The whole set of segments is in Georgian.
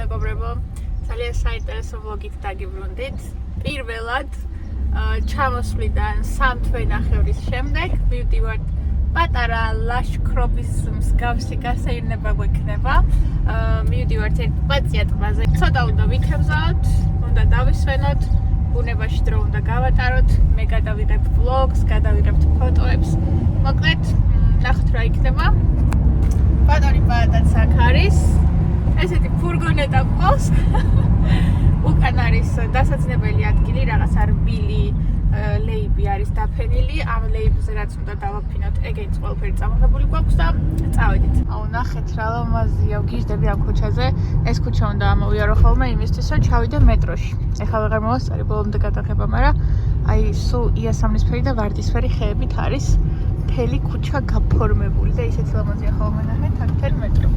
მეგობრებო, ძალიან საინტერესო ვლოგით დაგიბრუნდით. პირველად ჩამოსვლიდან 3 თვე-ნახევრის შემდეგ მივდივართ პატარა ლაშქრობის მსგავსი გასეირნება გვექნება. მივდივართ ერთ პაწია ტბაზე. ცოტა უნდა ვითევზაოთ, უნდა დავისვენოთ, ბუნებაში დრო უნდა გავატაროთ, მე გადავიღებ ვლოგს, გადავიღებთ ფოტოებს. მოკლედ, ნახოთ რა იქნება. პატარი პატაც აქ არის. ესეთი ფურგონეტა ყავს. უკან არის დასაძნებელი ადგილი, რაღაცა რბილი ლეიბი არის დაფენილი. ამ ლეიბზე რაც უნდა დავაფინოთ, ეგეც ყველაფერი წამოღებული გვაქვს და წავედით. აუ ნახეთ რა ლამაზია, ვგიჟდები ამ ქუჩაზე. ეს ქუჩა უნდა ამოვიარო ხოლმე იმისთვის, რომ ჩავიდე მეტროში. ეხლა ვეღარ მოვასწარი ბოლომდე გადაღება, მაგრამ აი სულ იასამნისფერი და ვარდისფერი ხეებით არის მთელი ქუჩა გაფორმებული და ისეთი ლამაზია ხოლმე ნახეთ აქ მთელი მეტრო.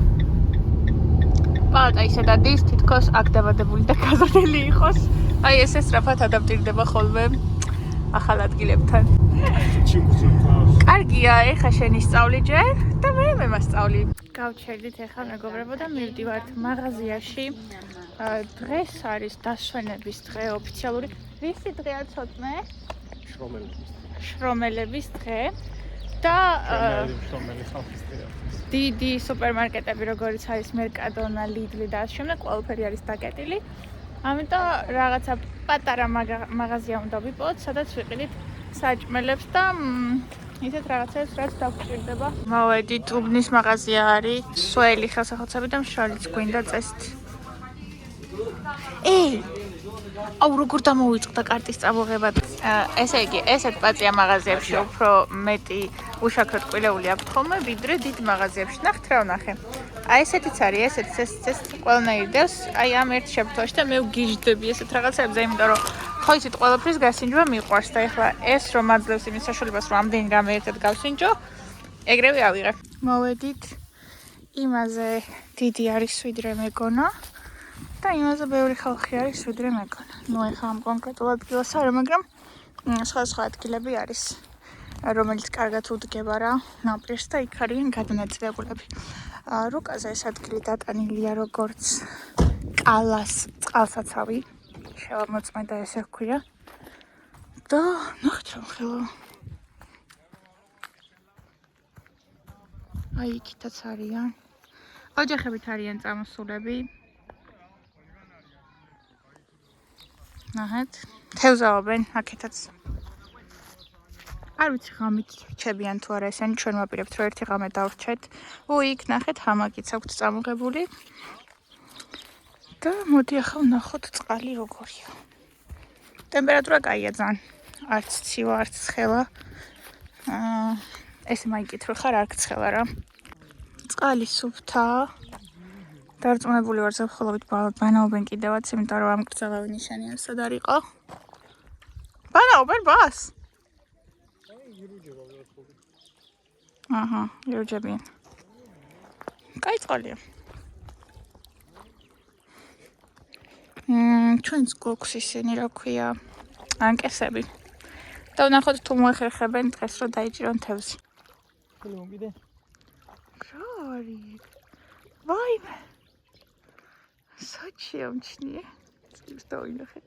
პალატა ისე დადის, თითქოს აქ დაბადებული და გაზრდილი იყოს. აი ეს სწრაფად ადაპტირდება ხოლმე ახალ ადგილებთან. კარგია, ეხა შენი სწავლი ჯერ და მე მასწავლი. გავჩერდით ეხლა მეგობრებო და მივდივართ მაღაზიაში. დღეს არის დასვენების დღე ოფიციალური. ვისი დღეა ცოტნე? შრომელების დღე. და დიდი სუპერმარკეტები როგორიც არის მერკადონა, ლიდლი და ამ შემდეგ ყველაფერი არის დაკეტილი. ამიტომ რაღაცა პატარა მაღაზია უნდა ვიპოვოთ, სადაც ვიყიდით საჭმელებს და ისეთ რაღაცებს, რაც დაგვჭირდება. მოვედით, უბნის მაღაზია არის, სველი ხელსაყრელები და მშრალიც გვინდა წესით. აუ როგორ დამოვიწყდა კარტის წამოღება. ესე იგი, ესეთ პაწია მაღაზიებში უფრო მეტი უშაქრო ტკბილეული აქვთ ხოლმე, ვიდრე დიდ მაღაზიებში. ნახეთ რა ვნახე. აი ესეთიც არის, ეს ყველანაირი დევს, აი ამ ერთ შეფთვაში და მე ვგიჟდები ესეთ რაღაცებზე, იმიტომ რომ ხო იცით ყველაფრის გასინჯვა მიყვარს და ეხლა ეს რომ აძლევს იმის საშუალებას, რომ ამდენი რამე ერთად გავსინჯო, ეგრევე ავიღე. მოვედით, იმაზე დიდი არის ვიდრე მეგონა. და იმაზე ბევრი ხალხი არის ვიდრე მეგონა. ნუ ეხლა ამ კონკრეტულ ადგილას არა, მაგრამ სხვა ადგილები არის, რომელიც კარგად უდგება რა ნაპირს და იქ არიან გადანაწილებულები. რუკაზე ეს ადგილი დატანილია როგორც კალას წყალსაცავი, შევამოწმე და ესე ჰქვია. და ნახეთ რა ხელა. აი იქითაც არიან. ოჯახებით არიან წამოსულები. ნახეთ, თევზაობენ აქეთაც. არ ვიცი ღამით რჩებიან თუ არა ესენი, ჩვენ ვაპირებთ რომ ერთი ღამე დავრჩეთ. იქ ნახეთ ჰამაკიც აქვთ წამოღებული. და მოდი ახლა ვნახოთ წყალი როგორია. ტემპერატურა კაია ძალიან. არც ცივა, არც ცხელა. ესე მაიკითხო ხარ არ გცხელა რა. წყალი სუფთაა. დარწმუნებული ვარ ზაფხულობით ბანაობენ კიდევაც, იმიტომ რომ ამ კრძალავი ნიშანი არ სად არისო. ბანაობენ ბას? აჰა, იუჯებიან. კაი წყალია. ჩვენც გვაქვს ისინი, რა ქვია, ანკესები. და ვნახოთ თუ მოეხერხებენ დღეს რომ დაიჭირონ თევზი. კიდე. რა არის? ვაიმე. საჩი ამჩნიე. ის დავინახე.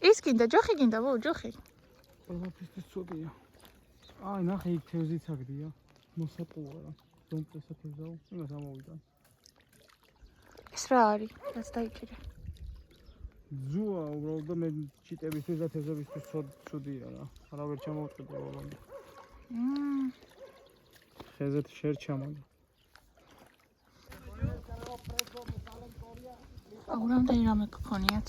ის კიდე ჯოხი კიდე, ჯოხი. ყველაფერს ცოდია. აი ნახე იქ თევზიც აგდია. მოსაპოა რა. დონწესა თევზაო, იმას ამოვიდა. ეს რა არის? რაც დაიჭირე. ზუა უბრალოდ და მე ჩიტებისთვის და თევზებისთვის ცოდია რა. არავერ ჩამოვწყვეტე ბოლომდე. ხეზეთ შერჩამადა. აუ რამდენი რამე გქონიათ?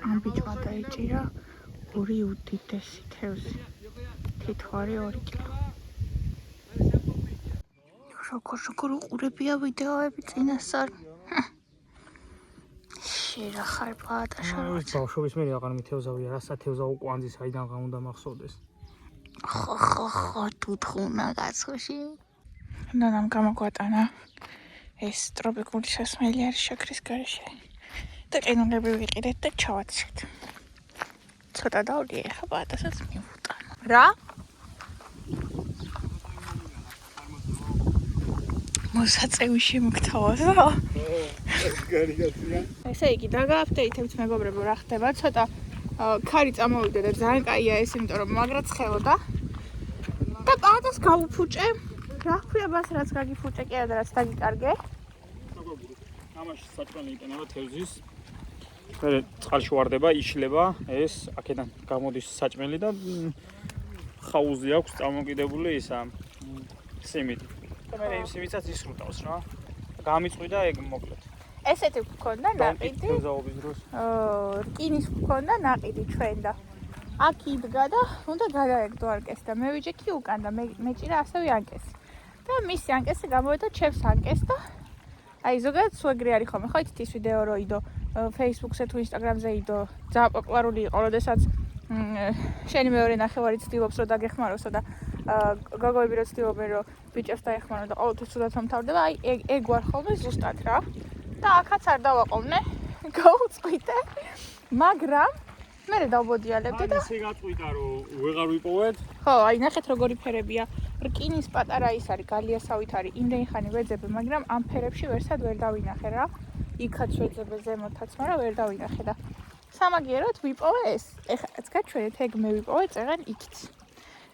ამ ბიჭმა დაიჭირა 2 უდიდესი თევზი. თითოარი 2 კილო. როგორ უყურებია ვიდეოები წინასწარ. შეიძლება ხარ პატაშა. ეს ბავშვობის მე აღარ მითევზავია, რასაც თევზა უყვანძი საიდან უნდა მახსოვდეს. ხო, თუ თუნა გასხოში. ნანამ გამოგვატანა ეს ტროპიკული სასმელი არის შაქრის გარეშე. და ყინულები ვიყიდეთ და ჩავაცეთ. ცოტა დავდი ეხა პატასაც მივუტანო. რა? მოსაწევი შემოგთავაზა? ესე იგი, დაგააპდეითებთ მეგობრებო, რა ხდება, ცოტა ქარი წამოვიდა და ძალიან კაია ეს, იმიტომ რომ მაგრა ცხელოდა. და პატას გავუფუჭე. რა ქვია მას რაც გაგიფუჭე კი არა და რაც დაგიკარგე? ამაში საჭმელი იყენება თევზის. მე წყალში ვარდება, იშლება ეს, აქედან გამოდის საჭმელი და ხაუზი აქვს წამოკიდებული ისა სიმინდი. და მე იმ სიმინდსაც ისრუტავს რა. გამიწვიდა ეგ მოკლედ. ესეთი გქონდა ნაყიდი. თევზაობის დროს. რკინის გქონდა ნაყიდი ჩვენ და აქ იდგა და უნდა გადაეგდო არკეს და მე ვიჯექი უკან და მე ჭირა ასევე ანკესი. და მისი ანკესი გამოვიდა ჩემს ანკეს და აი ზოგადად სუეგრი არის ხოლმე ხო იცით ის ვიდეო რო იდო Facebook-ზე თუ Instagram-ზე იდო ძალიან პოპულარული იყო როდესაც შენი მეორე ნახევარი ცდილობს რომ დაგეხმაროსო და გოგოები რო ცდილობენ რომ ბიჭებს დაეხმარო და ყოველთვის ცუდად მომთავრდება აი ეგ ვარ ხოლმე ზუსტად რა და აქაც არ დავაყოვნე გავუწყვიტე მაგრამ მე დავბოდიალებდი და ისე გაწყვიტა რომ ვეღარ ვიპოვეთ ხო აი ნახეთ როგორი ფერებია რკინის პატარა ის არის გალიასავით არის იმდენი ხანი ვეძებე მაგრამ ამ ფერებში ვერსად ვერ დავინახე რა იქაც ვეძებე ზემოთაც მაგრამ ვერ დავინახე და სამაგიეროდ ვიპოვე ეს ეხლა გაჩვენეთ ეგ მე ვიპოვე წეღან იქით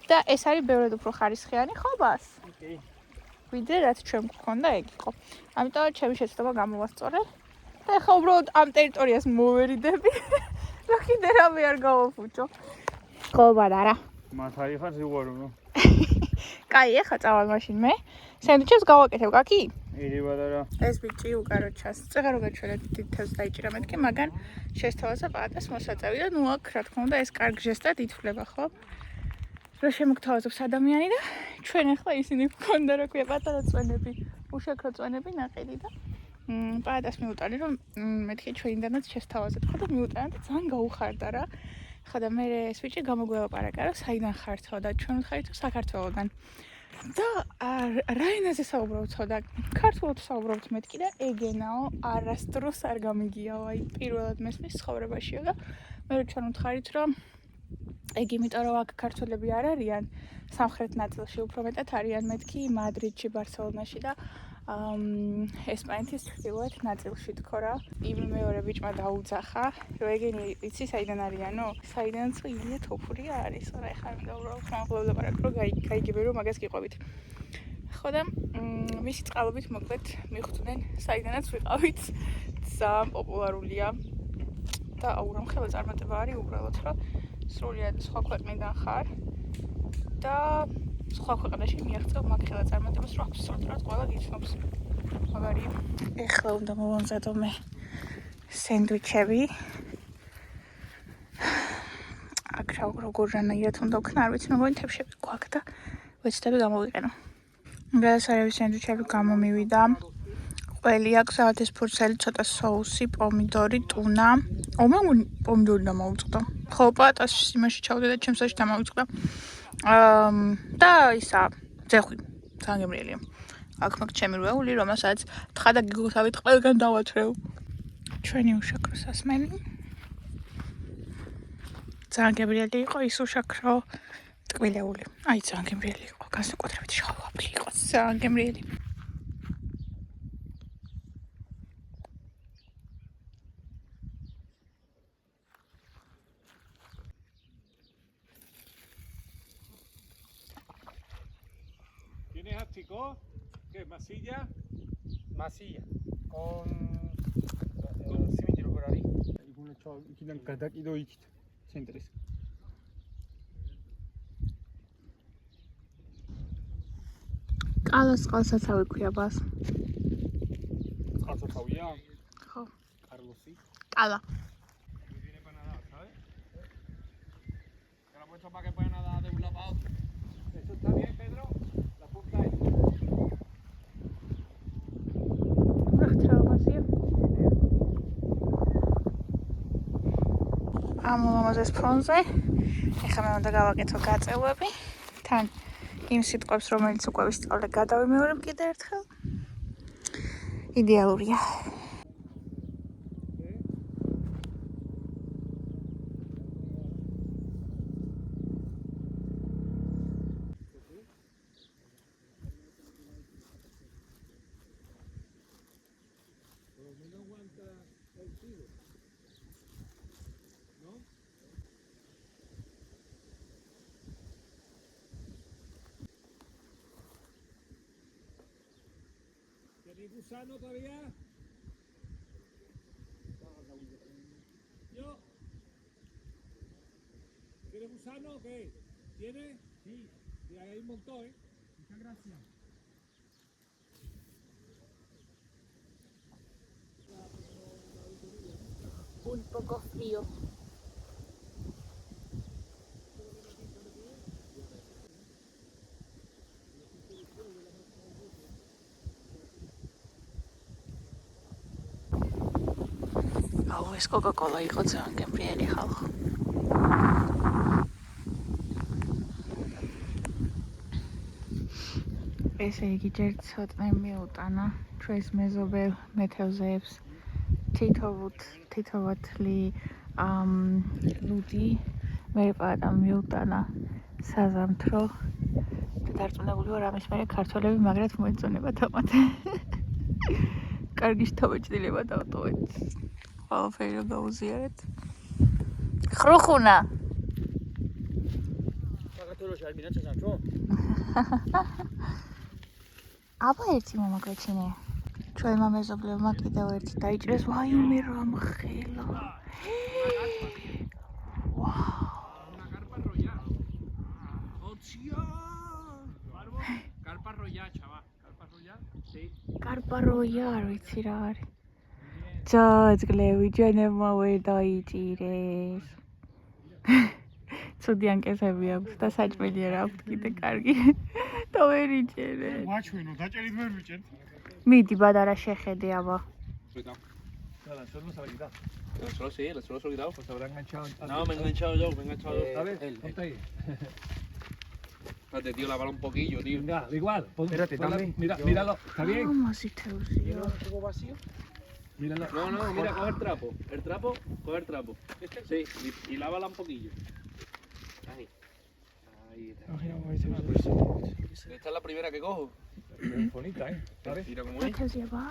და ეს არის ბევრად უფრო ხარისხიანი ხობას ვიდრე რაც ჩვენ გქონდა ეგ იყო ამიტომ ჩემი შეცდომა გამოვასწორე და ეხლა უბრალოდ ამ ტერიტორიას მოვერიდები რა კიდე რამე არ გავაფუჭო ხო ბადარა მათ არის ხარ ზიუარო კაი ეხლა წავალ მაშინ მე სენდვიჩებს გავაკეთებ კაკი ირიბადარა ეს ბიჭი უკარო ჩას წეღარო გაჩვენეთ თითებს დაიჭირა მეთქი მაგან შესთავაზა პატას მოსაწევი და ნუ აქ რა თქმა უნდა ეს კარგ ჟესტად ითვლება ხო რა შემოგთავაზობს ადამიანი და ჩვენ ახლა ისინი გქონდა რა ქვია პატარა წვენები უშაქრო წვენები ნაყიდი და პატას მიუტანი რომ მეთქი ჩვენიდანაც შესთავაზეთ ხო და მიუტანა და ძალიან გაუხარდა რა ხა და მე ეს ბიჭი გამოგველაპარაკა რომ საიდან ხართო და ჩვენ ვხარით საქართველოდან და რა ენაზე საუბრობთ ხო და ქართულად საუბრობთ მეთქი და ეგენაო არასდროს არ გამიგიაო აი პირველად მესმის ცხოვრებაშიო და მე რო ჩვენ ვთხარით რომ ეგ იმიტომ რომ აქ ქართველები არ არიან სამხრეთ ნაწილში უფრო მეტად არიან მეთქი მადრიდში ბარსელონაში და ესპანეთის ჩრდილოეთ ნაწილში თქო რა იმ მეორე ბიჭმა დაუძახა რომ ეგენი იცი საიდან არიანო საიდანაც ილია თოფურია არის რა ეხლა მინდა უბრალოდ მომხლებლაპარაკ რომ გაიგებენ რომ მაგას გიყვებით ხო და მისი წყალობით მოკლედ მიხვდნენ საიდანაც ვიყავით ძალიან პოპულარულია და აურამხელა წარმატება არის უბრალოდ რომ სრულიად სხვა ქვეყნიდან ხარ და სხვა ქვეყანაში მიაღწევ მაგხელა წარმატებას რომ აბსოლუტურად ყველა გიცნობს მაგარია ეხლა უნდა მოვამზადო მე სენდვიჩები აქ როგორღანაირად უნდა ვქნა არ ვიცი მეგონი თებშები გვაქვს და ვეცდები გამოვიყენო გადასარევი სენდვიჩები გამომივიდა ყველი აქვს ავათის ფურცელი ცოტა соуსი პომიდორი ტუნა ომე პომიდორი დამოვიწყდა ხო პატას იმაში ჩავდე და ჩემსაში დამოვიწყდა და ისა ძეხვი ძალიან გემრიელია აქ მაგ ჩემი რვეული რომელსაც თხა და გიგოთავით ყველგან დავათრევ ჩვენი უშაქრო სასმელი ძალიან გემრიელი იყო ის უშაქრო ტკბილეული აი ძალიან გემრიელი იყო განსაკუთრებით შავაფი იყო ძალიან გემრიელი ¿Tienes ático? ¿Qué? ¿Masilla? Masilla. Con simiti როგორ არის? იგუნა ჩავ იქიდან გადაკიდო იქით ცენტრის. კალას წყალსაცავი ქვია ბას. წყალსაცავია? ხო. კარლოსი. კალა. Viene para nadar, ¿sabes? Que la puesto para que pueda nadar de un lado a otro. ¿Eso está bien, Pedro? La punta es. ამომამაზეს ფრონზე ეხლა მე უნდა გავაკეთო გაწევები თან იმ სიტყვებს რომელიც უკვე ვისწავლე გადავიმეორებ კიდე ერთხელ იდეალურია ¿Y gusano todavía? ¿Yo? ¿Tiene gusano o qué? ¿Tiene? Sí. Sí, ahí hay un montón, ¿eh? Muchas gracias. Un poco frío. აუ ეს კოკა-კოლა იყო ძალიან გემრიელი ხალხო. ესე იგი ჯერ ცოტნე მიუტანა ჩვენს მეზობელ მეთევზეებს თითოვათლი ლუდი მე პატამ მიუტანა საზამთრო და დარწმუნებული ვარ ამის მერე ქართველები მაგრად მოეწონება თამათ. კარგი შთაბეჭდილება დავტოვეთ. ყველაფერი რომ გავუზიარეთ. ხრუხუნა. საქართველოში არ გინდა საზამთრო? აბა ერთი მომაგვეჩინე. ჩვენმა მეზობლებმა კიდევ ერთი დაიჭრეს ვაიმე რამ ხელა. Carpa roya, chaval. Carpa roya, sí. კარპა როია არ ვიცი რა არის. ჯაჯგლები ჩვენებმა ვერ დაიჭირეს. ცუდი ანკესები აქვს და საჭმელი არ აქვს კიდე კარგი. და ვერ იჭერეთ. ვაჩვენო, დაჭერით ვერ ვიჭერთ. მიდი ბადარა შეხედე აბა. Nada, solo se ha quitado. Solo sí, solo se ha quitado. Pues se habrá enganchado. No, me he enganchado yo, me he enganchado yo. A ver, Él. ponte ahí. Espérate, tío, lavarlo un poquillo, tío. Venga, da igual. Espérate, dame. Míralo, ¿está bien? ამასი თევზია. ¿Un poco vacío? Míralo. No, mira, coge el trapo. El trapo, coge el trapo. Sí, y lávala un poquillo. Ahí. Ahí está. Esta es la primera que cojo. Bonita, ¿eh? ¿Sabes? Mira cómo რა es. თევზია ბა?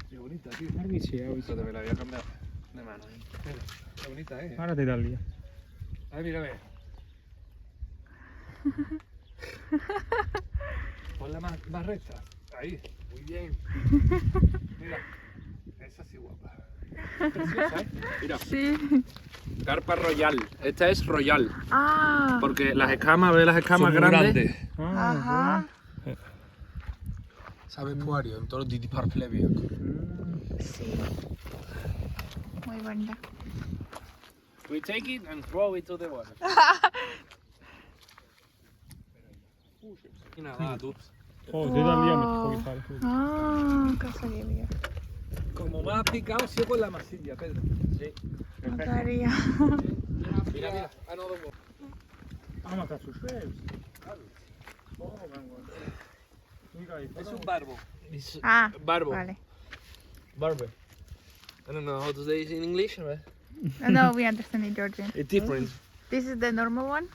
Qué bonita, tío. არ ვიცი, რა ვიცი. Espérate, me la voy a cambiar de mano. Qué bonita, ¿eh? არა დედალია. A ver, mírame. Ponla más recta. Ahí. Muy bien. Mira. Esa sí guapa. Preciosa, ¿eh? Mira, Sí. carpa royal. Esta es royal. Ah. Porque las escamas, ¿ves las escamas grandes? Ajá. Sabe puario, en todos los didi parflebi. Sí. Muy bonita. We take it and throw it to the water. Nada, tú. ხო, დედალია მეთქი ხარ. Ah, გასაგებია. Como más picado, ciego en la masilla, Pedro. Sí. მაგარია. Mira, mira. Another one. ამაკაც უშვებს? ხო, გამგონი. Es un barbo. Ah, Barbo. vale. Barbo. I don't know how to say it in English, right? No, we understand in Georgian. It's different. This is the normal one?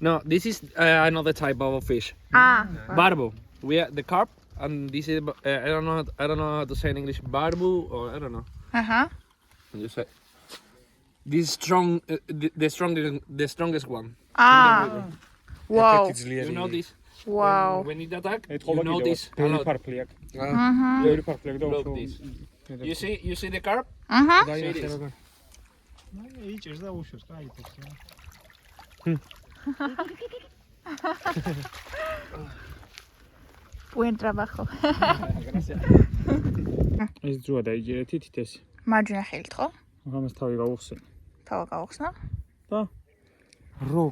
No, this is another type of fish. Ah. Barbo. We are the carp, and this is I don't know how to say in English. Barbo, or I don't know. Uh-huh. You say this strong, the strongest one. Ah. Wow. You know this. Wow. When it attack, ეთხოვა you know კიდევ. this. A ბევრი lot. ფარფლი აქვს. Mhm. ბევრი ფარფლი აქვს და Look უფრო. this. You see the carp? Mhm. See this. იჭერს და უშვებს, კაითებს. Buen trabajo. ეს ძუა დაიჭერეთ თითეს. მარჯვენა ხელით, ხო? ამას თავი გავუხსენ. თავა გავხსნა? და რო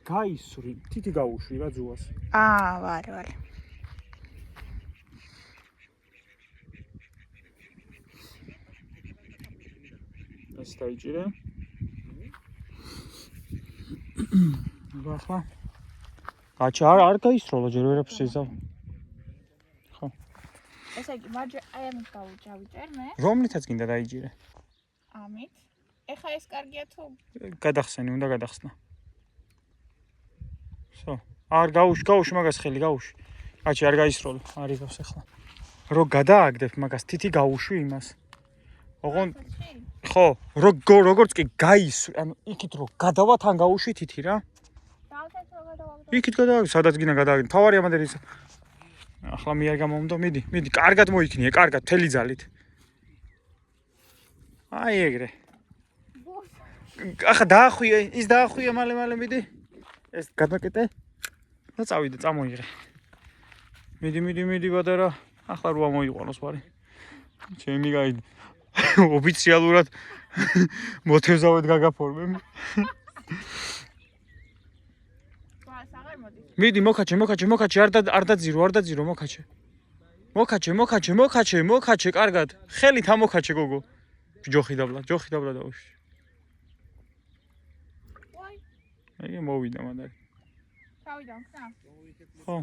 გაისური, თითი გაუშვი რა ძუას. Ah, vale, vale. ეს დაიჭირე. ახლა გაჩა არ გაისროლა ჯერ ვერაფერს ეზავ. ესე იგი, აი ამით გავუჭავიჭერ მე. რომლითაც გინდა დაიჭირე? ამით. ეხა ეს კარგია თუ? გადახსენი, უნდა გადახსნა. სო, არ გაუშვი მაგას ხელი გაუშვი. აჩი არ გაისროლა, არ იგავს ახლა. რო გადააგდებ მაგას თითი გაუშვი იმას. ოღონ ხო, როგორც კი გაისვრი, ანუ იქით რო გადავა თან გაუშვი თითი რა. იქით გადააგდე, სადაც გინდა გადააგდე. თავარი ამადერ ის ახლა მე არ გამომდო, მიდი, კარგად მოიქნიე, კარგად, მთელი ძალით. აი ეგრე. ახლა დაახვიე, ის დაახვიე, მალე მიდი. ეს გადაკეტე. და წავიდე, წამოიღე. მიდი, ბადარა. ახლა როა მოიყვანოს ვარი. ჩემი გაი ოფიციალურად მოთევზავად გაგაფორმებ. მიდი, მოკაჩე, არ დაძირო, მოკაჩე, კარგად. ხელით ამოკაჩე, გოგო. ჯოხი დაბლა დაუშვი. აი, მოვიდა მანდარი. თავიდან ხსნა? ხო.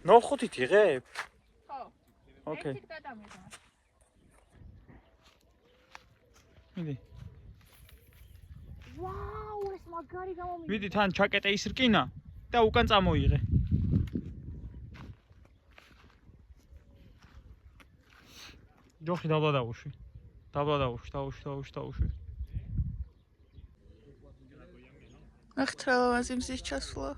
ნოხუთით იღებ? ხო. ოკეი. ერთი გადამიღო. მიდი. ვაუ, ეს მაგარი გამომიდგა. მიდი თან ჩაკეტე ის რკინა და უკან წამოიღე. ჯოხი დაბლა დაუშვი. დაუშვი. ახლა ვაზიმსის ჩასვლა.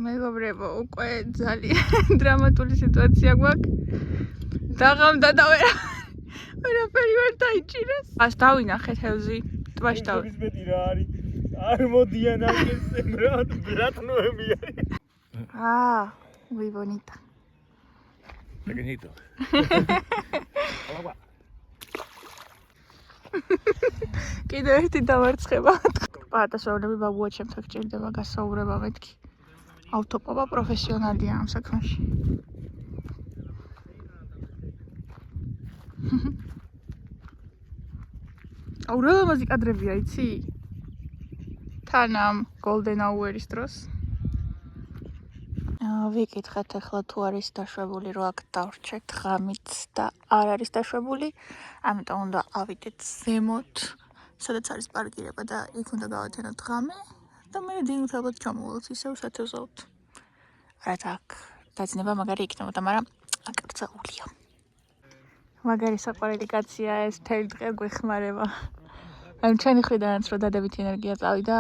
მეგობრებო, უკვე ძალიან დრამატული სიტუაცია გვაქვს. დაღამდა და ვერაფერი ვერ დაიჭირეს. ას დავინახე თევზი, ტბაში დავი. ის მეტი რა არის? არ მოდიან აგესე ბრატნოები არის. muy bonita. Pequeñito. კიდევ ერთი დამარცხება. პატასოვრები ბაბუა ჩემს გჭირდება გასაუბრება მეთქი. ავტოპოპა პროფესიონალია ამ საქმეში. აუ რა ლამაზი კადრებია, იცი? თან ამ golden hour-ის დროს. ვიკითხეთ ახლა თუ არის დაშვებული, რო აქ დავრჩეთ ღამით და არ არის დაშვებული, ამიტომ უნდა ავიდეთ ზემოთ, სადაც არის პარკირება და იქ უნდა გავათენოთ ღამე და მე დინით ალბათ ჩამოვალთ ისევ სათევზაოდ. რაც აქ დაძინება მაგარი იქნებოდა, მაგრამ აკრძალულია. მაგარი საყვარელი კაცია ეს, მთელი დღე გვეხმარება. ამ ჩვენი ხრიდანაც რო დადებითი ენერგია წავიდა,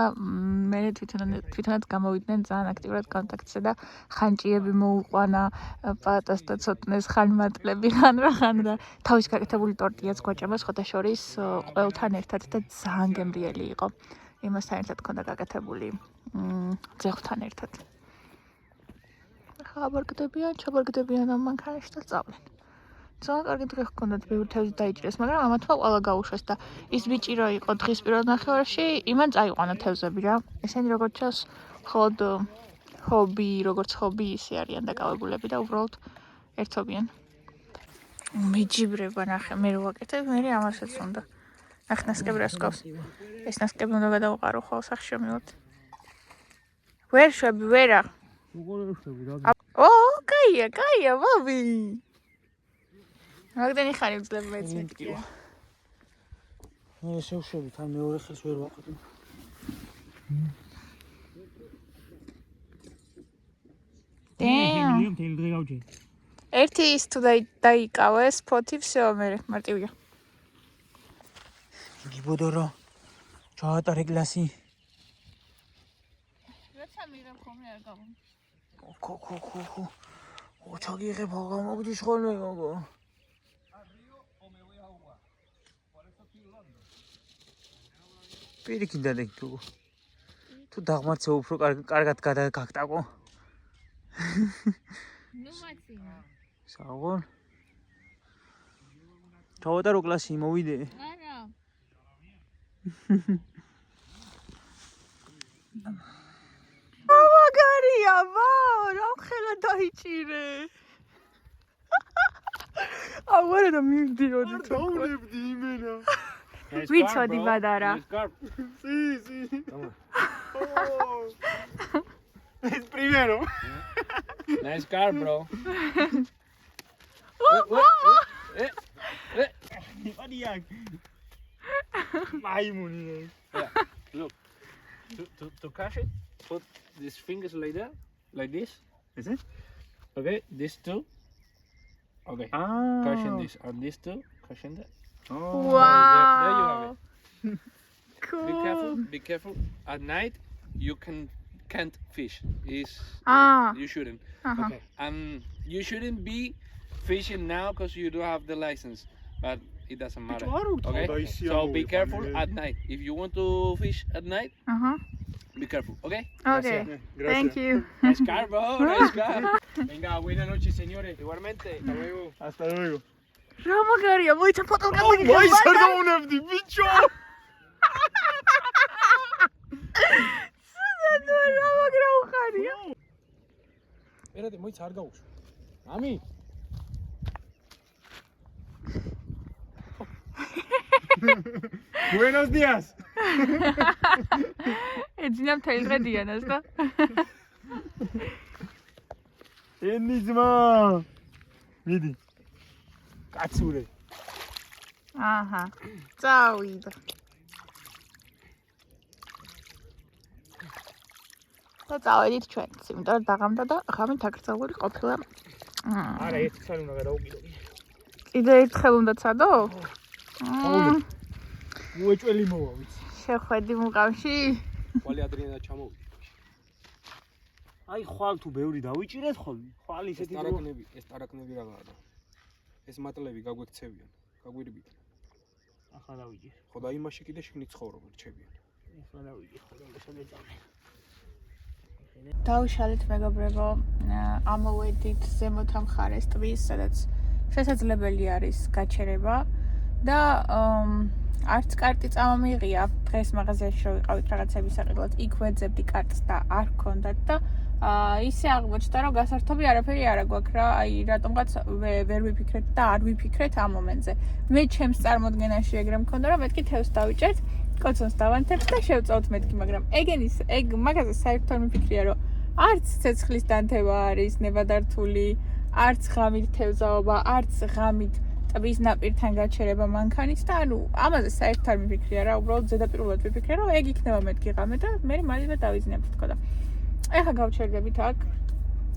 მე თვითონაც გამოვიდნენ ძალიან აქტიურად კონტაქტზე და ხანჭიები მოუყვანა, პატას და ცოტნეს ხანმატლები ხან რა. თავის გაკეთებული ტორტიაც გვაჭამა სხვადასხვის ყველთან ერთად და ძალიან გემრიელი იყო. იმასთან ერთად ქონდა გაკეთებული ძეხვთან ერთად. ახლა ჩაბარგდებიან ამ მანქანაში და წავლენ. ძალიან კარგი დღე ჰქონდათ, ბევრი თევზი დაიჭირეს, მაგრამ ამათმა ყველა გაუშვეს და ის ბიჭი რო იყო დღის პირველ ნახევარში, იმან წაიყვანა თევზები რა. ესენი როგორც ჩანს, მხოლოდ როგორც ჰობი ისე არიან დაკავებულები და უბრალოდ ერთობიან. მიჯიბრება ნახე, მე რო ვაკეთებ, მე ამასაც უნდა. ნახე ნასკები რას გავს. ეს ნასკები უნდა გადავყარო ხოლ სახშემილად. ვერ შვები, ვერა. კაია, ბაბი. რამდენი ხანი ვძლებ მეც მეთქია. მე შევშვები, თან მეორე ხელს ვერ ვაყრდი. ერთი ის თუ დაიკავეს, ფოთი всё, მე მარტივია. გიბოდორო. ჩაატარე კლასი. რაცა მიღებ ხოლმე არ გამო. ხო. ოჩაგიღებ გამოგდის ხოლმე გოგო. პირიქით დადი თუ დაღმართზე უფრო კარგად გაგტაკო. ნუ მაცინა. საღოლ. ჩავატარო კლასი, მოვიდე. არა. მაგარია, ვაუ, რა ხელა დაიჭირე. აღარა და მივდიოდი თქო. დაუნებდი იმენა. ვიცოდი ბადარა. Sí. Es primero. Nice car, bro. Maniac. Maimuni. Yeah, look. To catch it, put these fingers like that, like this. Is it? Okay, these two. Okay. Ah. Catching this and these two, catching that. Oh. There you have Wow. it. Cool. Be careful. At night, you can can't fish. Ah. You shouldn't. Uh-huh. Okay. And you shouldn't be fishing now because you don't have the license. But it doesn't matter. Okay? So be careful at night. If you want to fish at night, Uh-huh. be careful. Okay? Okay. Thank you. Nice car, bro. Nice car. Venga, buenas noches, señores. Igualmente. Hasta luego. Hasta luego. რა მაგარია, მოიცა ფოტო აუ, გამიგე. მაინც არ გაუნებდი, ბიჭო. სულ რა მაგრა უხარია. ერადე მოიცა არ გაუშვა. მამი. Buenos días. ეძინა მთელი დღე დიანას და ენიზმა. მიდი. კაცურე. აჰა. წავიდა. და წავედით ჩვენც, იმიტომ რომ დაღამდა და ღამით აკრძალული ყოფილა. არა, ერთხელ უნდა გადავუკიდო. კიდე ერთხელ უნდა ცადო? უეჭველი მოვა, ვიცი. შეხვედი მუყამში? ყვალი ადრიანად ჩამოვიდა. აი, ხვალ თუ ბევრი დავიჭირეთ ხოლმე. ხვალ ეს ისეთი ტარაკნები რაღაცა და ეს მატლები გაგვექცევიან, გაგვირბით. ახლა დავიჭირე. ხო და იმაში კიდე შიგნით ცხოვრობენ, რჩებიან. ახლა დავიჭირე, ხო და შესაძლებელი. დავშალეთ მეგობრებო, ამოვედით ზემოთ ამ მხარეს ტბის, სადაც შესაძლებელი არის გაჩერება და არც კარტი წამომიღია დღეს მაღაზიაში რომ ვიყავით რაღაცების საყიდლად, იქ ვეძებდი კარტს და არ გქონდათ და ისე აღმოჩნდა რომ გასართობი არაფერი არ აქვს რა, აი რატომღაც ვერ ვიფიქრეთ და არ ვიფიქრეთ ამ მომენტზე. მე ჩემს წარმოდგენაში ეგრე მქონდა რომ მეთქი თევზს დავიჭერთ, კოცონს დავანთებთ და შევწავთ მეთქი, მაგრამ ეგ მაგაზე საერთოდ მიფიქრია რომ არც ცეცხლის დანთება არის ნებადართული, არც ღამით თევზაობა, არც ღამით ტბის ნაპირთან გაჩერება მანქანით და ანუ ამაზე საერთოდ არ მიფიქრია რა, უბრალოდ ზედაპირულად ვიფიქრე რომ ეგ იქნება მეთქი ღამე და მე მალევე დავიზნებთ თქო და ეხლა გავჩერდებით აქ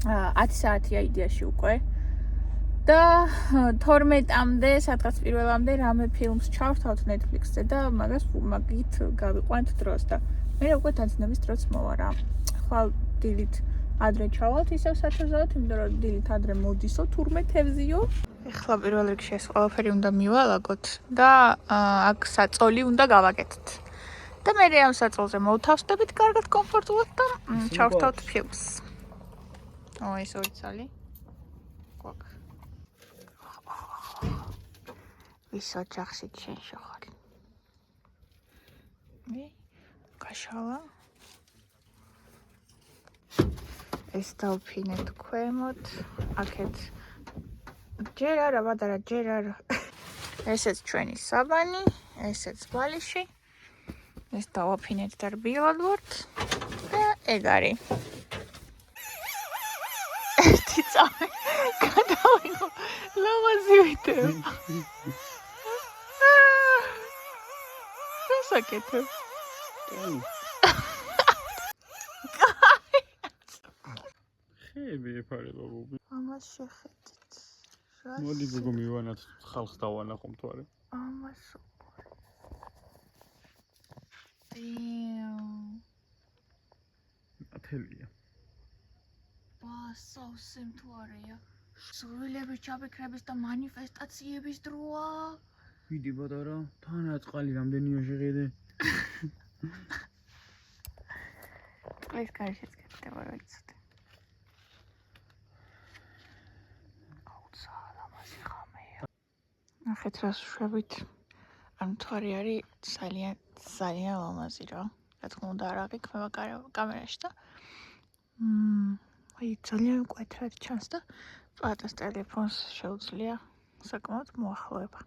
10 საათია იდეაში უკვე და 12-მდე სადღაც პირველამდე რამე ფილმს ჩავთავთ Netflix-ზე და მაგით გავიყვანთ დროს და მე უკვე დაცნობის დროც მოვა რა. ხვალ დილით ადრე ჩავალთ ისევ სათევზაოდ, იმიტომ რომ დილით ადრე მოდისო, თურმე თევზიო. ეხლა პირველ რიგში ეს ყველაფერი უნდა მივალაგოთ და აქ საწოლი უნდა გავაკეთოთ. და მე ამ საწოლზე მოვთავსდებით კარგად კომფორტულად და ჩავთავთ ფილმს. ეს ორი ცალი. გვაქვს. ვის ოჯახში შენ შეხარ? მე გაშალა. ეს დავფინეთ ქვემოთ, აქეთ ჯერ არა, ბადარა, ჯერ არა. ესეც ჩვენი საბანი, ესეც ბალიში. ეს დავაფინეთ და რბილად ვართ და ეგ არის. ერთი წამი გადავიღო ლამაზი ვიდეო. რა საკეთებ? ხეები ეფარება ბუბი. ამას შეხედეთ. მოდი გოგო მივანათ ხალხს დავანახო მთვარე. ამას Damn. ათელია. სავსე მთვარეა. სრულების ჩაფიქრების და მანიფესტაციების დროა. ვიდი ბატარა, თანაც ყალი რამდენია შეხედე. ეს კარშიც გეთება რა იცოდე. ლამაზი ხამეა. ნახეთ რა შვებით. ამ მთვარე არის ძალიან ლამაზი რა. რა თქმა უნდა არ აღიქმება კამერაში და აი ძალიან მკვეთრად ჩანს და პატას ტელეფონს შეუძლია საკმაოდ მოახლოება.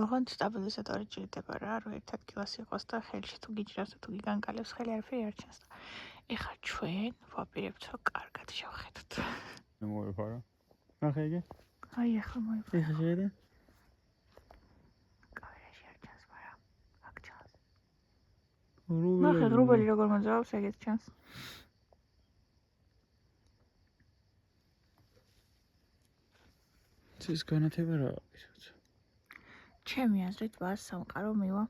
ოღონდ სტაბილიზატორი ჭირდება რა, რომ ერთ ადგილას იყოს და ხელში თუ გიჭრავს თუ გიგანკალებს ხელი არაფერი არ ჩანს და ეხლა ჩვენ ვაპირებთ რომ კარგად შევხედოთ. მოეფარა. ნახე იგე? აი ახლა მოიფარა. ეხა შეხედე? კამერაში არ ჩანს, მაგრამ აქ ჩანს. რუბელი. ნახე რუბელი როგორ მოძრაობს, ეგეც ჩანს. ეს განათება რა არის? ჩემი აზრით ბას სამყარო მივა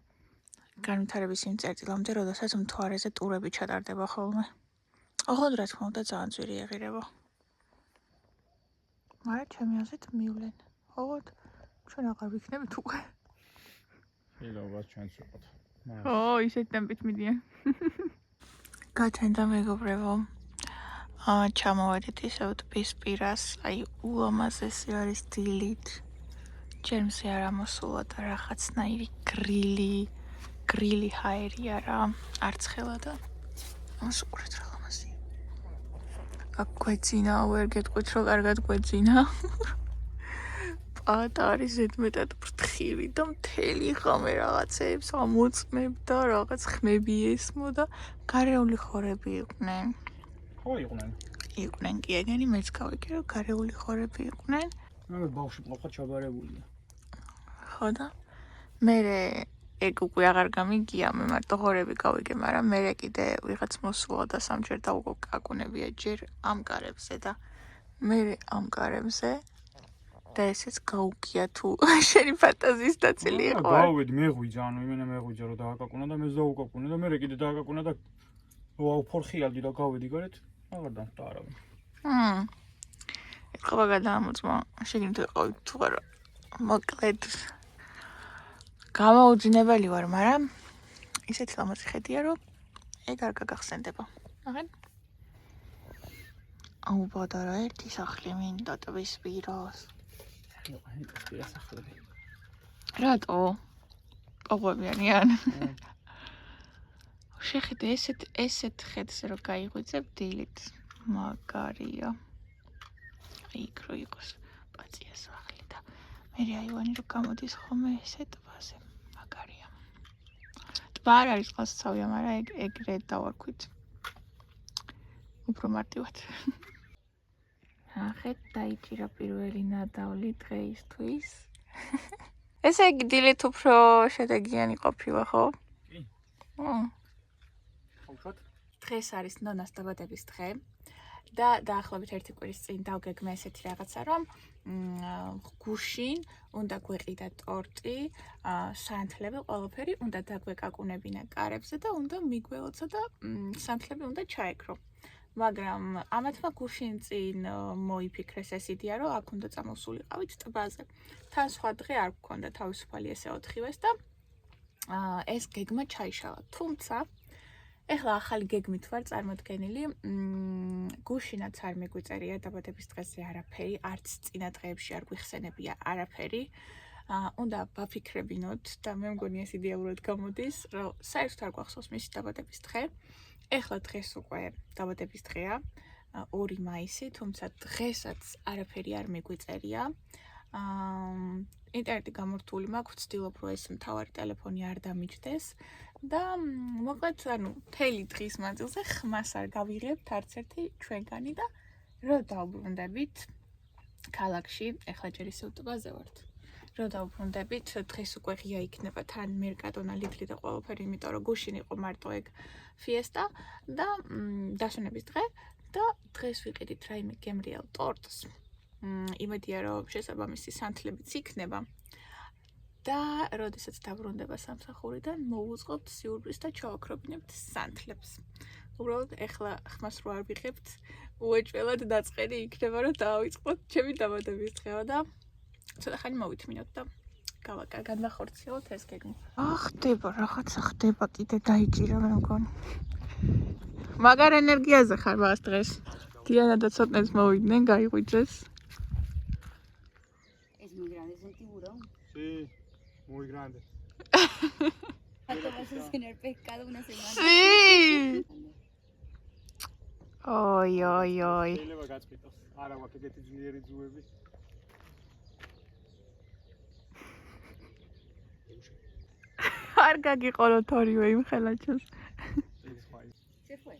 განვითარების იმ წერტილამდე, როდესაც მთვარეზე ტურები ჩატარდება ხოლმე. ოღონდ რა თქმა უნდა ძალიან ძვირი ეღირება. მაგრამ ჩემი აზრით მივლენ. ოღონდ ჩვენ აღარ ვიქნებით უკვე. შეიძლება ჩვენც ვიყოთ. ისეთ ტემპით მიდიან. გაჩენდა მეგობრებო. ჩამოვედით ისევ ტბის პირას, აი ულამაზესი არის დილით. ჩემზე არ ამოსულა და რაღაცნაირი გრილი ჰაერია რა, არც ხელა და ამას უყურეთ რა ლამაზია. აქ გვეძინა, ვერ გეტყვით რომ კარგად გვეძინა. პატა არის ზედმეტად ფრთხილი და მთელი ღამე რაღაცეებს ამოწმებ და რაღაც ხმები ესმოდა. გარეული ხორები იყვნენ. ხო იყვნენ. იყვნენ კი ეგენი მეც გავიგე რომ გარეული ხორები იყვნენ. მე ბავშვი მყოფა ჩაბარებულია. ხო და მე ეგ უკვე აღარ გამიგია, მე მარტო ხორები გავიგე, მაგრამ მე კიდე ვიღაც მოსულა და სამჯერ დაუკაკუნებია ჯერ ამ კარებზე და მე ამ კარებზე და ესეც გაუგია თუ შენი ფანტაზიის ნაწილი იყო. გავვედი, მეღვიძა, ანუ იმენა მეღვიძა რომ დააკაკუნა და მეც დაუკაკუნე და მე კიდე დააკაკუნა და ვფორხიალდი და გავედი გარეთ, აღარ დამხდა არავინ. ეხლა გადაამოწმა, შეგინდ ვიყავით თუ არა. მოკლედ გამოუძინებელი ვარ, მაგრამ ისეთი ლამაზი ხედია, რომ ეგ არ გაგახსენდება. აღარ? აუ ბადარა ერთი სახლი მინდა ტბის პირას. რატო? პოყვებიანიან. შეხედე ესეთ ხედზე რომ გაიღვიძებ დილით. მაგარია. იქ რო იყოს პაწია სახლი და მე აივანი რომ გამოდის ხოლმე ესე ტბაზე. მაგარია. ტბა არ არის წყალსაცავია, მაგრამ ეგრე დავარქვით. უფრო მარტივად. ახეთ დაიჭირა პირველი ნადავლი დღეისთვის. ესე იგი დილით უფრო შედეგიანი ყოფილა, ხო? კი. ხავშოთ. დღეს არის ნონას დაბადების დღე. და დაახლოებით 1 კვირის წინ დავგეგმე ესეთი რაღაცა, რომ გუშინ უნდა გვეყიდა ტორტი, სანთლები, ყველაფერი უნდა დაგვეკაკუნებინა კარებზე და უნდა მიგველოცა და სანთლები უნდა ჩაეკრო. მაგრამ ამათმა გუშინ წინ მოიფიქრეს ეს იდეა, რომ აქ უნდა წამოსულიყავით ტბაზე. თან სხვა დღე არ გქონდა თავისუფალი ესე 4-ვეს და ეს გეგმა ჩაიშალა. თუმცა ეხლა ახალი გეგმით ვარ წარმოდგენილი. გუშინაც არ მიგვიწერია დაბადების დღეზე არაფერი, არც წინა დღეებში არ გვიხსენებია არაფერი. უნდა ვაფიქრებინოთ და მე მგონი ეს იდეალურად გამოდის, რომ საერთოდ არ გვახსოვს მისი დაბადების დღე. ეხლა დღეს უკვე დაბადების დღეა, 2 მაისი, თუმცა დღესაც არაფერი არ მიგვიწერია. ინტერნეტი გამორთული მაქვს, ვცდილობ რომ ეს მთავარი ტელეფონი არ დამიჯდეს და მოკლედ ანუ მთელი დღის მანძილზე ხმას არ გავიღებთ არც ერთი ჩვენგანი და რომ დავბრუნდებით ქალაქში, ეხლა ჯერ ისევ ტბაზე ვართ. რომ დავბრუნდებით, დღეს უკვე ღია იქნება თან მერკადონა, ლიდლი და ყველაფერი, იმიტომ რომ გუშინ იყო მარტო ეგ ფიესტა და დასვენების დღე და დღეს ვიყიდით რაიმე გემრიელ ტორტს. იმედია რომ შესაბამისი სანთლებიც იქნება და როდესაც დაბრუნდება სამსახურიდან მოვუწყობთ სიურპრიზს და ჩავაქრობინებთ სანთლებს. უბრალოდ ეხლა ხმას რო არ ვიღებთ, უეჭველად დაწყენი იქნება რომ დავიწყოთ ჩემი დაბადების დღეა და ცოტა ხანი მოვითმინოთ და განვახორციელოთ ეს გეგმა. ხდება, რაღაცა ხდება, კიდე დაიჭირა მე მგონი. მაგარ ენერგიაზე ხარ მას დღეს. დიანა და ცოტნეს მოვიდნენ, გაიღვიძეს. Es muy grande, es un tiburón. Sí, muy grande. ¿Cuánto vas a tener pescado una semana? Sí. Oi, oi, oi. შეიძლება გაწყვიტოს. არა გვაქვს ეგეთი ძლიერი ძუები. არ გაგიყოლოთ ორივე იმ ხელაჩას. Se fue.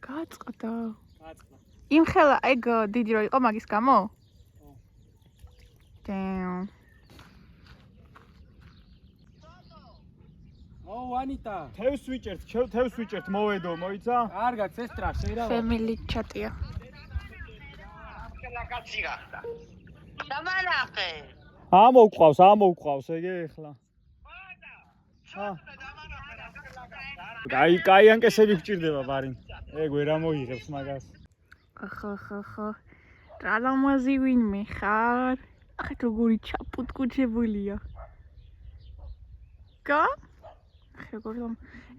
გაწყდა. გაწყდა. იმ ხელა ეგ დიდი რო იყო მაგის გამო? Damn. Oh, Anita. თევს ვიჭერთ, მოვედო, მოიცა? კარგად, სესტრა, შეიძლება. Family chat-ია. დამანახე. ამოვყავს ეგე ეხლა. კაი ანკესები გჭირდება ბარინ. ეგ ვერ ამოიღებს მაგას. ხო. რა ლამაზი ვინმე ხარ? ახეთ როგორი ჩაპუტკუჩებულია. გა? როგორ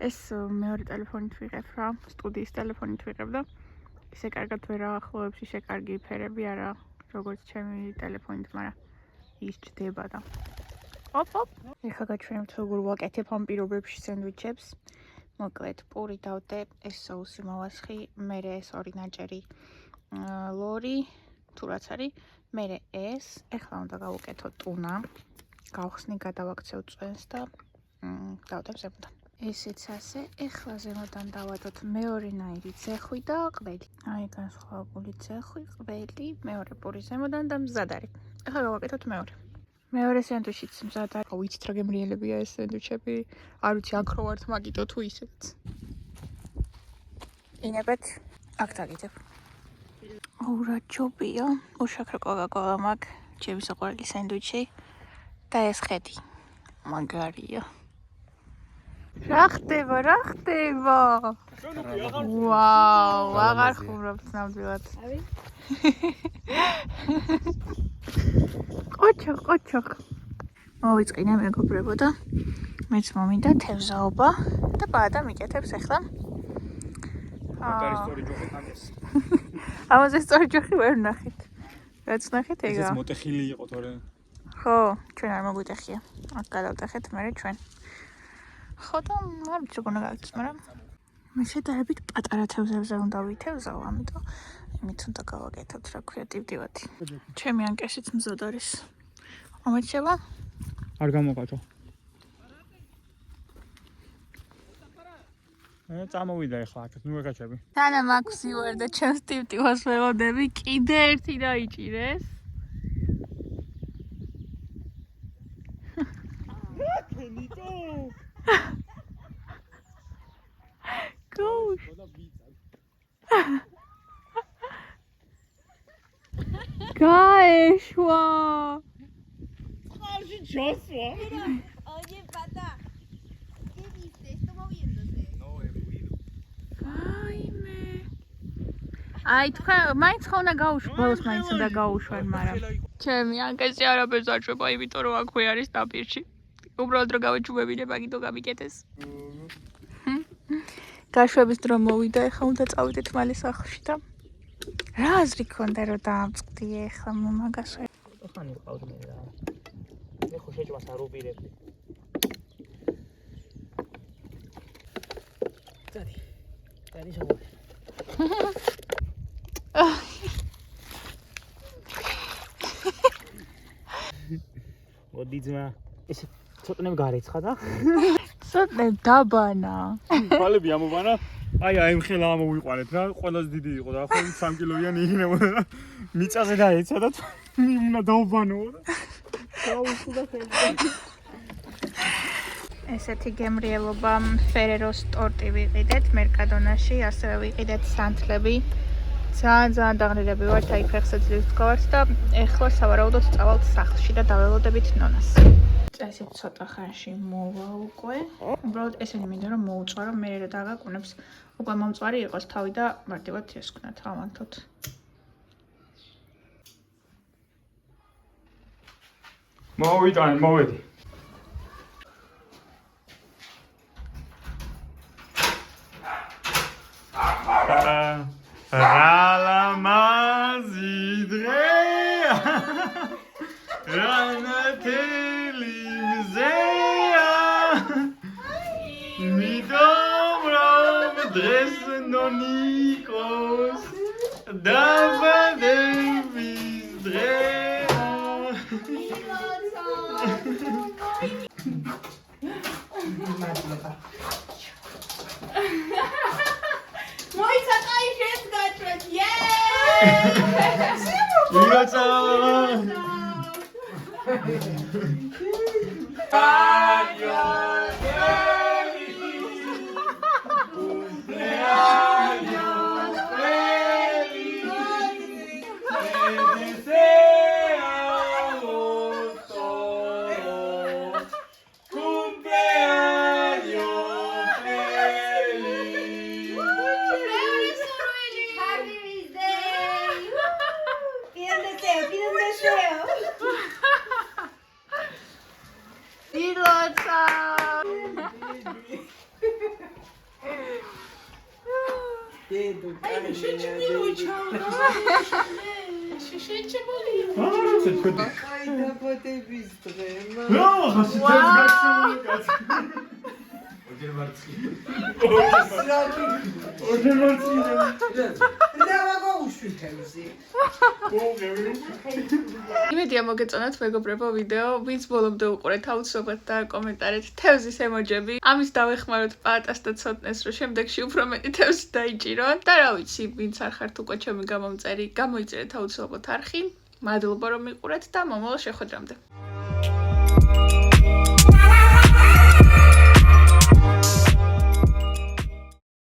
ეს მეორე ტელეფონით ვიღებ რა, სტუდიის ტელეფონით ვიღებ და ისე კარგად ვერ აახლოებს, ისე კარგი ფერები არა, როგორც ჩემი ტელეფონით, მაგრამ ის ჭდება და. ოპ. ეხლა გაჩვენებთ როგორ ვაკეთებ ამ პირობებში სენდვიჩებს. მოკლედ, პური დავდე, ეს соуსი მოვასხი, მერე ეს ორი ნაჭერი ლორი, თუ რაც არის, მერე ეს, ეხლა უნდა გავუკეთო ტუნა, გავხსნი, გადავაქცევ წვენს და დავდებ ზემოდან. ესეც ასე, ეხლა ზემოდან დავადოთ მეორენაირი ძეხვი და ყველი. აი, განსხვავებული ძეხვი, ყველი, მეორე პური ზემოდან და მზად არის. ეხლა გავაკეთოთ მეორე. მეორე სენდვიჩიც მზად არის. ვიცით რა გემრიელებია ეს სენდვიჩები. არ ვიცი, აქ რო ვართ მაგიტო თუ ისეც. ინებეთ, აქ დაგიდებ. ურა ჯობია, უშაქრო კოკა-კოლა მაგ, ჩემი საყვარელი სენდვიჩი და ეს ხედი. მაგარია. რა ხდება? ვაუ, აღარ ხუმრობთ ნამდვილად. ყოჩო. მოვიწყინე მეგობრებო და მეც მომინდა თევზაობა და ბადა მიკეთებს ახლა. მაგარი სწორი ჯოხი თანგეს. ამაზე სწორი ჯოხი ვერ ვნახეთ. რაც ვნახეთ ეგა. ეს მოტეხილი იყო თორე. ხო, ჩვენ არ მოგვიტეხია. აქ გადავტეხეთ მერე ჩვენ. ხო და არ ვიცი როგორ გავიქცე, მაგრამ მე შედარებით პატარა თევზებზე უნდა ვითევზაო, ამიტომ იმით უნდა გავაკეთოთ, რა ქვია, ტივტივათი. ჩემი ანკესიც მზად არის. მომეჩება? არ გამოგაჭო. წამოვიდა ეხლა აქ, ნუ ეკაჩები. თანა მაქსი ვარ და ჩემს ტივტივას ველოდები, კიდე ერთი დაიჭირეს. გოუშ. გაეშვა. ხალხი ჩასვა. Oye, pata, ¿qué viste? Esto moviéndose. აი თქვენ მაინც ხო უნდა გაუშვ, ბოლოს მაინც უნდა გაუშვენ, მაგრამ ჩემი ანკესი არაფერს არ შვება, იმიტომ რომ აქვე არის დაპირში. უბრალოდ რომ გავეჩუბებინე, მაგითო გამიკეთეს. გაშვების დრო მოვიდა, ეხლა უნდა წავიდეთ მალე სახლში და რა აზრი ქონდა რომ დაამწყდიე ეხლა მაგას. ხანი ყავთ მე რა. მე ხო შეჭმას არ უბირებდი. დადი შევ. მოდი ძმა. ეს ცოტნე გარეცხა და? ცოტნე დაბანა. ხალები ამოვანა. აი მხელა ამოვიყვანეთ რა, ყველაზე დიდი იყო და ახლა 3 კილოიანი იქნებოდა და მიწაზე დაეცა და უნდა დაუბანო და გაუსულა ხელში. ესეთი გემრიელობა ფერეროს ტორტი ვიყიდეთ მერკადონაში, ასევე ვიყიდეთ სანთლები. ძალიან დაღრილები ვართ, აი ფეხსაც ვთქვათ და ეხლა სავარაუდოდ წავალთ სახლში და დაველოდებით ნონას. წესით ცოტა ხანში მოვა უკვე. უბრალოდ ესენი მინდა რომ მოუწყარო, მე რა დაგაკუნებს. უკვე მომწვარი იყოს თავი და მარტივად ესკვნათ, ავანთოთ. მოვიტან, მოვედი. რალამაზი დღეა რანათელი მზეა მიდომ რომ დღეს ნონიკოს დაბადების დღეა Moisa, ai, jest gaczek, 이거잖아. იმედია მოგეწონათ მეგობრებო ვიდეო, ვინც ბოლომდე უყურეთ აუცილებლად და კომენტარით თევზის ემოჯები. ამის დავეხმაროთ პატას და ცოტნეს, რომ შემდეგში უფრო მეტი თევზი დაიჭირონ. და რა ვიცი, ვინც არ ხართ უკვე ჩემი გამომწერი, გამოიწერეთ აუცილებლად არხი. მადლობა რომ მიყურეთ და მომავალ შეხვედრამდე.